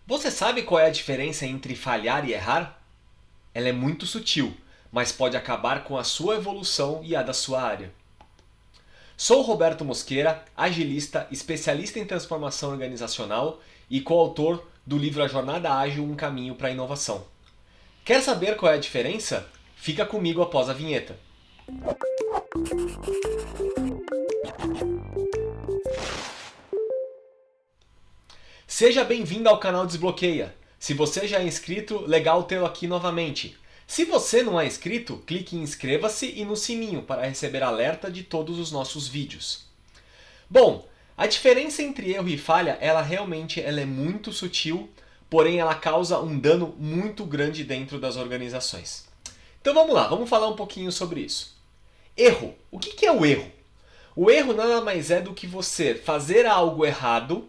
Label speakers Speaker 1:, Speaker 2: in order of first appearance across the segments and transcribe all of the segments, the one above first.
Speaker 1: Você sabe qual é a diferença entre falhar e errar? Ela é muito sutil, mas pode acabar com a sua evolução e a da sua área. Sou Roberto Mosqueira, agilista, especialista em transformação organizacional e coautor do livro A Jornada Ágil, um caminho para a inovação. Quer saber qual é a diferença? Fica comigo após a vinheta. Seja bem-vindo ao canal Desbloqueia. Se você já é inscrito, legal tê-lo aqui novamente. Se você não é inscrito, clique em inscreva-se e no sininho para receber alerta de todos os nossos vídeos. Bom, a diferença entre erro e falha, ela é muito sutil, porém ela causa um dano muito grande dentro das organizações. Então vamos lá, vamos falar um pouquinho sobre isso. Erro. O que é o erro? O erro nada mais é do que você fazer algo errado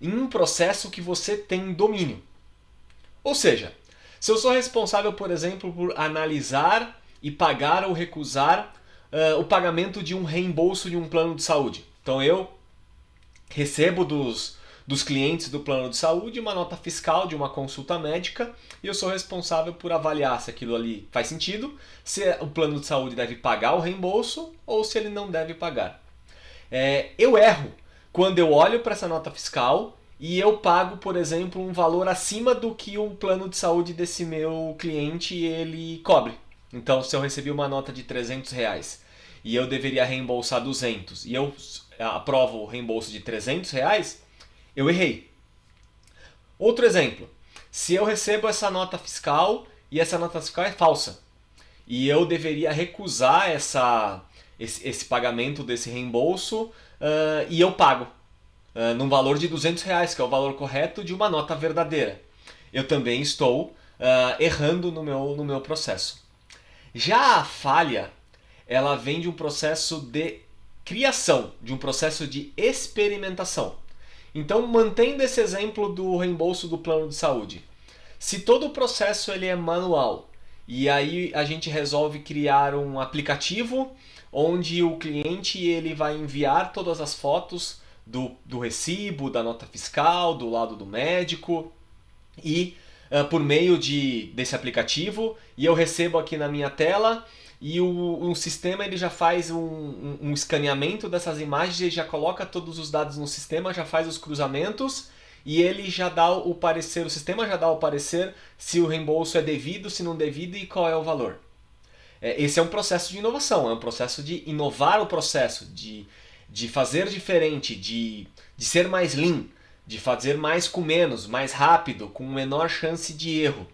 Speaker 1: em um processo que você tem domínio. Ou seja, se eu sou responsável, por exemplo, por analisar e pagar ou recusar o pagamento de um reembolso de um plano de saúde. Então eu recebo dos clientes do plano de saúde uma nota fiscal de uma consulta médica e eu sou responsável por avaliar se aquilo ali faz sentido, se o plano de saúde deve pagar o reembolso ou se ele não deve pagar. Eu erro quando eu olho para essa nota fiscal e eu pago, por exemplo, um valor acima do que o plano de saúde desse meu cliente ele cobre. Então, se eu recebi uma nota de R$ 300 e eu deveria reembolsar 200 e eu aprovo o reembolso de R$ 300, eu errei. Outro exemplo, se eu recebo essa nota fiscal e essa nota fiscal é falsa e eu deveria recusar esse pagamento desse reembolso e eu pago num valor de R$ 200, que é o valor correto de uma nota verdadeira. Eu também estou errando no meu processo. Já a falha, ela vem de um processo de criação, de um processo de experimentação. Então, mantendo esse exemplo do reembolso do plano de saúde, se todo o processo ele é manual e aí a gente resolve criar um aplicativo onde o cliente ele vai enviar todas as fotos do recibo, da nota fiscal, do lado do médico e por meio desse aplicativo e eu recebo aqui na minha tela e o sistema ele já faz um escaneamento dessas imagens, ele já coloca todos os dados no sistema, já faz os cruzamentos e ele já dá o parecer, o sistema já dá o parecer se o reembolso é devido, se não devido e qual é o valor. Esse é um processo de inovação, é um processo de inovar o processo, de fazer diferente, de ser mais lean, de fazer mais com menos, mais rápido, com menor chance de erro.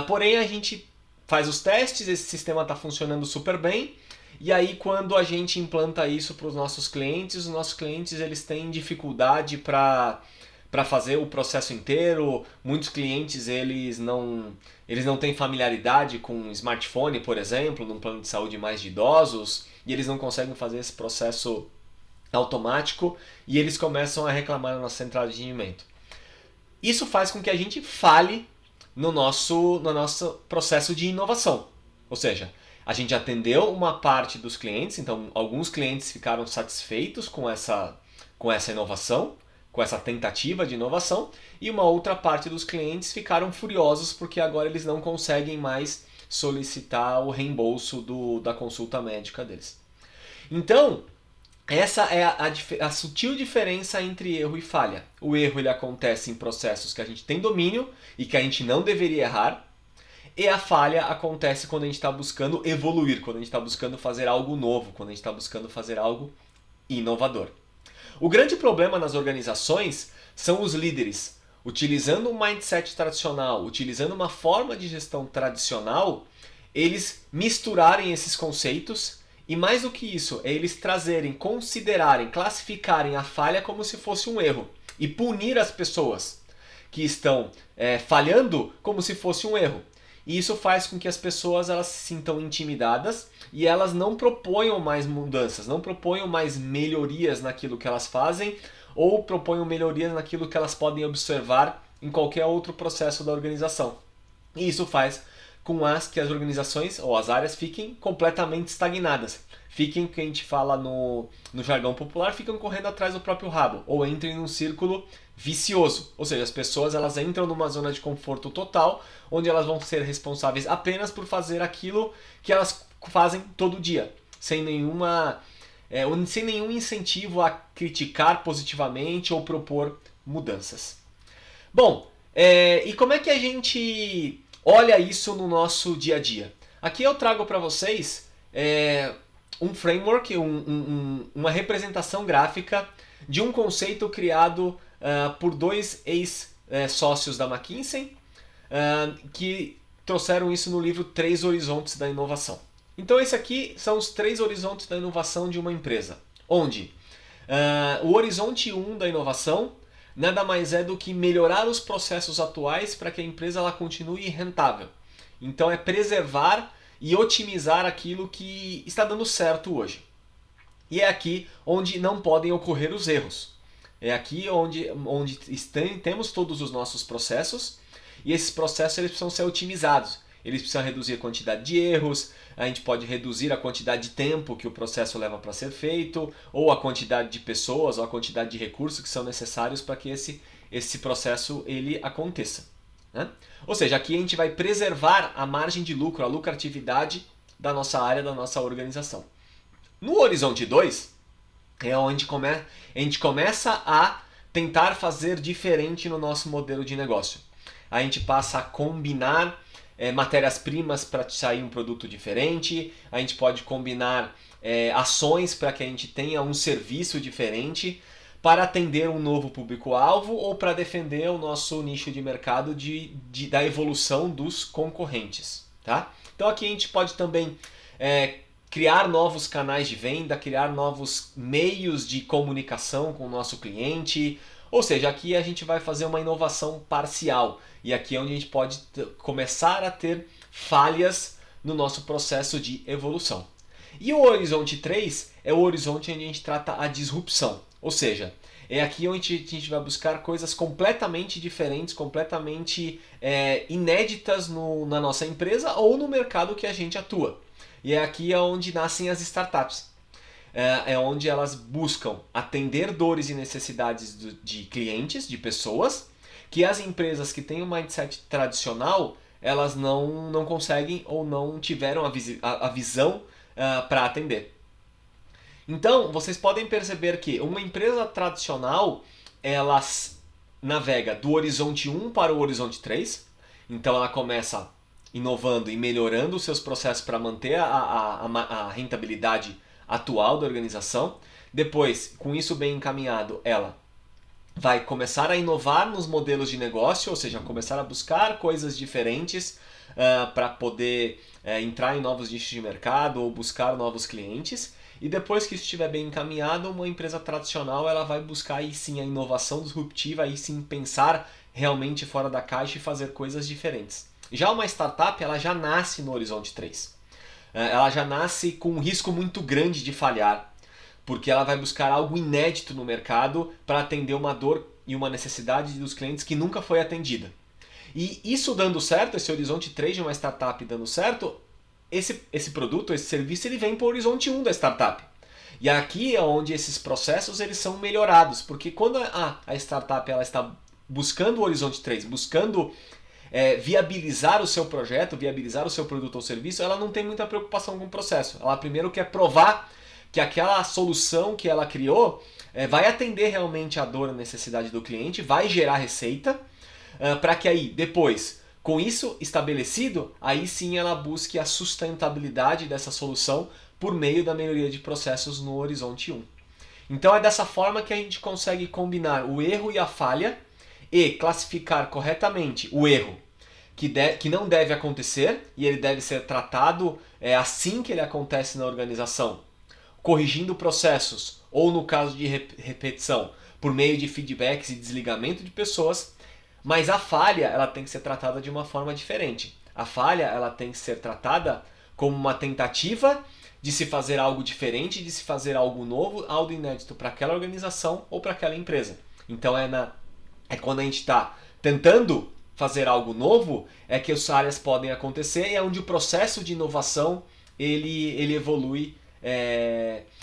Speaker 1: Porém, a gente faz os testes, esse sistema está funcionando super bem, e aí quando a gente implanta isso para os nossos clientes, eles têm dificuldade para fazer o processo inteiro. Muitos clientes eles não têm familiaridade com smartphone, por exemplo, num plano de saúde mais de idosos, e eles não conseguem fazer esse processo automático e eles começam a reclamar na nossa central de atendimento. Isso faz com que a gente falhe no nosso processo de inovação. Ou seja, a gente atendeu uma parte dos clientes, então alguns clientes ficaram satisfeitos com essa inovação, com essa tentativa de inovação, e uma outra parte dos clientes ficaram furiosos porque agora eles não conseguem mais solicitar o reembolso da consulta médica deles. Então, essa é a sutil diferença entre erro e falha. O erro ele acontece em processos que a gente tem domínio e que a gente não deveria errar, e a falha acontece quando a gente está buscando evoluir, quando a gente está buscando fazer algo novo, quando a gente está buscando fazer algo inovador. O grande problema nas organizações são os líderes. Utilizando um mindset tradicional, utilizando uma forma de gestão tradicional, eles misturarem esses conceitos e mais do que isso, é eles trazerem, considerarem, classificarem a falha como se fosse um erro e punir as pessoas que estão falhando como se fosse um erro. E isso faz com que as pessoas elas se sintam intimidadas e elas não proponham mais mudanças, não proponham mais melhorias naquilo que elas fazem ou proponham melhorias naquilo que elas podem observar em qualquer outro processo da organização. E isso faz com que as organizações ou as áreas fiquem completamente estagnadas. Fiquem, que a gente fala no jargão popular, ficam correndo atrás do próprio rabo, ou entrem num círculo vicioso. Ou seja, as pessoas elas entram numa zona de conforto total, onde elas vão ser responsáveis apenas por fazer aquilo que elas fazem todo dia, sem nenhum incentivo a criticar positivamente ou propor mudanças. Bom, e como é que a gente olha isso no nosso dia a dia? Aqui eu trago para vocês um framework, uma representação gráfica de um conceito criado por dois ex-sócios da McKinsey, que trouxeram isso no livro Três Horizontes da Inovação. Então esse aqui são os três horizontes da inovação de uma empresa, onde o horizonte 1 da inovação nada mais é do que melhorar os processos atuais para que a empresa ela continue rentável. Então é preservar e otimizar aquilo que está dando certo hoje. E é aqui onde não podem ocorrer os erros. É aqui onde temos todos os nossos processos e esses processos eles precisam ser otimizados. Eles precisam reduzir a quantidade de erros, a gente pode reduzir a quantidade de tempo que o processo leva para ser feito, ou a quantidade de pessoas, ou a quantidade de recursos que são necessários para que esse processo ele aconteça. Né? Ou seja, aqui a gente vai preservar a margem de lucro, a lucratividade da nossa área, da nossa organização. No horizonte 2, é onde a gente começa a tentar fazer diferente no nosso modelo de negócio. A gente passa a combinar matérias-primas para sair um produto diferente, a gente pode combinar ações para que a gente tenha um serviço diferente para atender um novo público-alvo ou para defender o nosso nicho de mercado da evolução dos concorrentes. Tá? Então aqui a gente pode também criar novos canais de venda, criar novos meios de comunicação com o nosso cliente. Ou seja, aqui a gente vai fazer uma inovação parcial. E aqui é onde a gente pode começar a ter falhas no nosso processo de evolução. E o horizonte 3 é o horizonte onde a gente trata a disrupção. Ou seja, é aqui onde a gente vai buscar coisas completamente diferentes, completamente inéditas na nossa empresa ou no mercado que a gente atua. E é aqui onde nascem as startups. É onde elas buscam atender dores e necessidades de clientes, de pessoas, que as empresas que têm um mindset tradicional, elas não conseguem ou não tiveram a visão para atender. Então, vocês podem perceber que uma empresa tradicional, ela navega do horizonte 1 para o horizonte 3, então ela começa inovando e melhorando os seus processos para manter a rentabilidade atual da organização. Depois, com isso bem encaminhado, ela vai começar a inovar nos modelos de negócio, ou seja, começar a buscar coisas diferentes para poder entrar em novos nichos de mercado ou buscar novos clientes. E depois que isso estiver bem encaminhado, uma empresa tradicional ela vai buscar aí sim a inovação disruptiva, aí sim pensar realmente fora da caixa e fazer coisas diferentes. Já uma startup ela já nasce no horizonte 3. Ela já nasce com um risco muito grande de falhar, porque ela vai buscar algo inédito no mercado para atender uma dor e uma necessidade dos clientes que nunca foi atendida. E isso dando certo, esse horizonte 3 de uma startup dando certo, esse produto, esse serviço, ele vem para o horizonte 1 da startup. E aqui é onde esses processos eles são melhorados, porque quando a startup ela está buscando o horizonte 3, buscando viabilizar o seu projeto, viabilizar o seu produto ou serviço, ela não tem muita preocupação com o processo. Ela primeiro quer provar que aquela solução que ela criou vai atender realmente a dor e a necessidade do cliente, vai gerar receita, para que aí, depois, com isso estabelecido, aí sim ela busque a sustentabilidade dessa solução por meio da melhoria de processos no horizonte 1. Então é dessa forma que a gente consegue combinar o erro e a falha e classificar corretamente o erro que não deve acontecer e ele deve ser tratado assim que ele acontece na organização, corrigindo processos ou, no caso de repetição, por meio de feedbacks e desligamento de pessoas. Mas a falha ela tem que ser tratada de uma forma diferente. A falha ela tem que ser tratada como uma tentativa de se fazer algo diferente, de se fazer algo novo, algo inédito para aquela organização ou para aquela empresa. Então é quando a gente está tentando fazer algo novo é que as áreas podem acontecer e é onde o processo de inovação ele evolui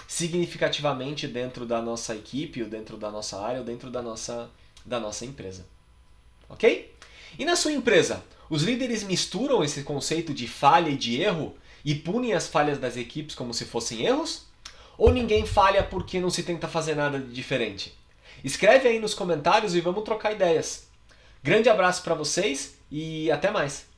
Speaker 1: significativamente dentro da nossa equipe, ou dentro da nossa área, ou dentro da nossa empresa. Ok? E na sua empresa, os líderes misturam esse conceito de falha e de erro e punem as falhas das equipes como se fossem erros? Ou ninguém falha porque não se tenta fazer nada de diferente? Escreve aí nos comentários e vamos trocar ideias. Grande abraço para vocês e até mais!